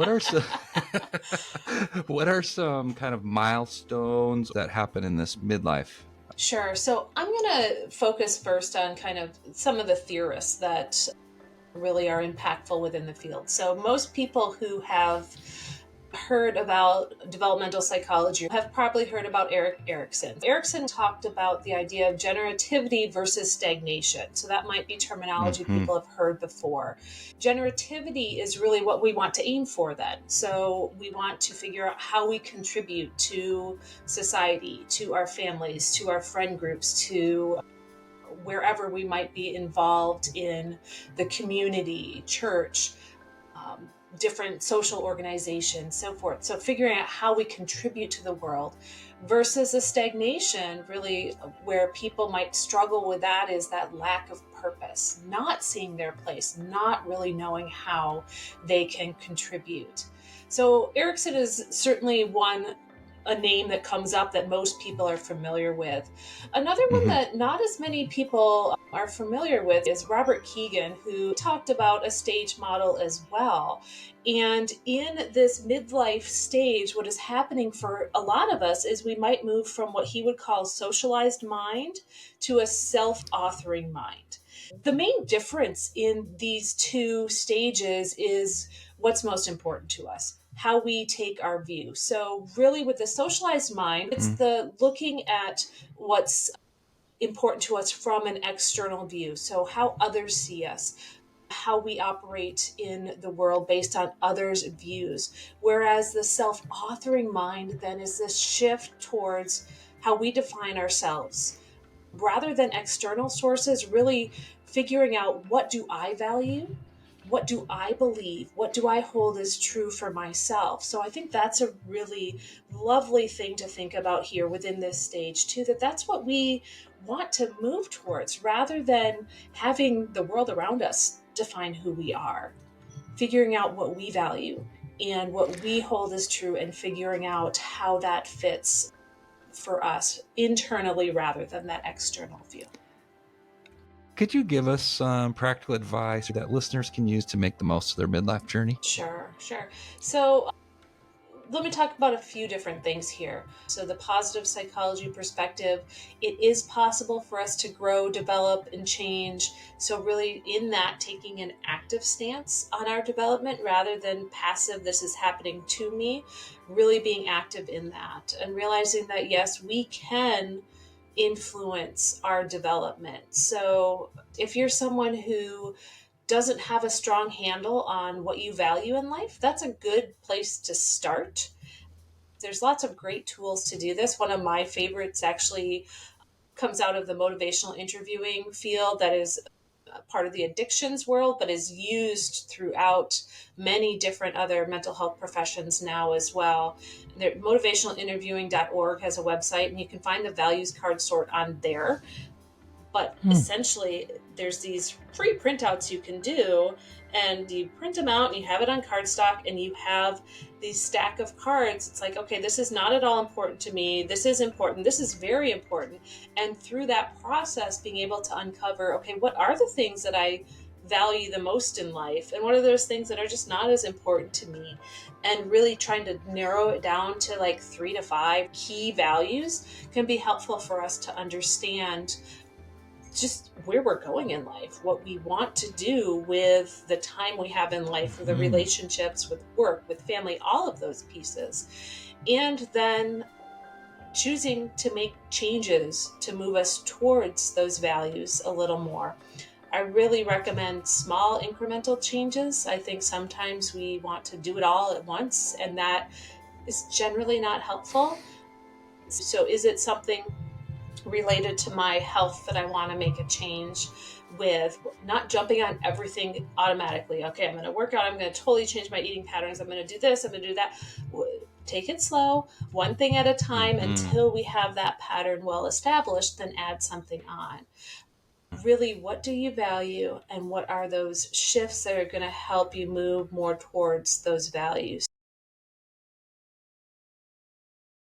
What are some, what are some kind of milestones that happen in this midlife? Sure. So I'm going to focus first on kind of some of the theorists that really are impactful within the field. So most people who have heard about developmental psychology have probably heard about Erik Erikson. Erikson talked about the idea of generativity versus stagnation. So that might be terminology Hmm. people have heard before. Generativity is really what we want to aim for then. So we want to figure out how we contribute to society, to our families, to our friend groups, to wherever we might be involved in the community, church, different social organizations, so forth. So figuring out how we contribute to the world versus a stagnation, really where people might struggle with that is that lack of purpose, not seeing their place, not really knowing how they can contribute. So Erickson is certainly one a name that comes up that most people are familiar with. Another one Hmm. that not as many people are familiar with is Robert Keegan, who talked about a stage model as well. And in this midlife stage, what is happening for a lot of us is we might move from what he would call socialized mind to a self authoring mind. The main difference in these two stages is what's most important to us, how we take our view. So, really, with the socialized mind, it's the looking at what's important to us from an external view. So, how others see us, how we operate in the world based on others' views. Whereas the self authoring mind then is this shift towards how we define ourselves rather than external sources, really figuring out what do I value? What do I believe? What do I hold as true for myself? So I think that's a really lovely thing to think about here within this stage too, that's what we want to move towards rather than having the world around us define who we are. Figuring out what we value and what we hold as true and figuring out how that fits for us internally rather than that external view. Could you give us some practical advice that listeners can use to make the most of their midlife journey? Sure, sure. So let me talk about a few different things here. So, the positive psychology perspective, it is possible for us to grow, develop, and change. So, really, in that, taking an active stance on our development rather than passive, this is happening to me, really being active in that and realizing that, yes, we can influence our development. So, if you're someone who doesn't have a strong handle on what you value in life, that's a good place to start. There's lots of great tools to do this. One of my favorites actually comes out of the motivational interviewing field that is part of the addictions world, but is used throughout many different other mental health professions now as well. Motivationalinterviewing.org has a website, and you can find the values card sort on there. But Hmm. essentially, there's these free printouts you can do, and you print them out and you have it on cardstock, and you have these stack of cards. It's like, okay, this is not at all important to me. This is important. This is very important. And through that process, being able to uncover, okay, what are the things that I value the most in life? And what are those things that are just not as important to me? And really trying to narrow it down to like 3 to 5 key values can be helpful for us to understand just where we're going in life, what we want to do with the time we have in life, with the Hmm. relationships, with work, with family, all of those pieces. And then choosing to make changes to move us towards those values a little more. I really recommend small incremental changes. I think sometimes we want to do it all at once, and that is generally not helpful. So, is it something related to my health that I want to make a change with? Not jumping on everything automatically. Okay, I'm going to work out. I'm going to totally change my eating patterns. I'm going to do this. I'm going to do that. Take it slow, one thing at a time Hmm. until we have that pattern well established, then add something on. Really, what do you value and what are those shifts that are going to help you move more towards those values?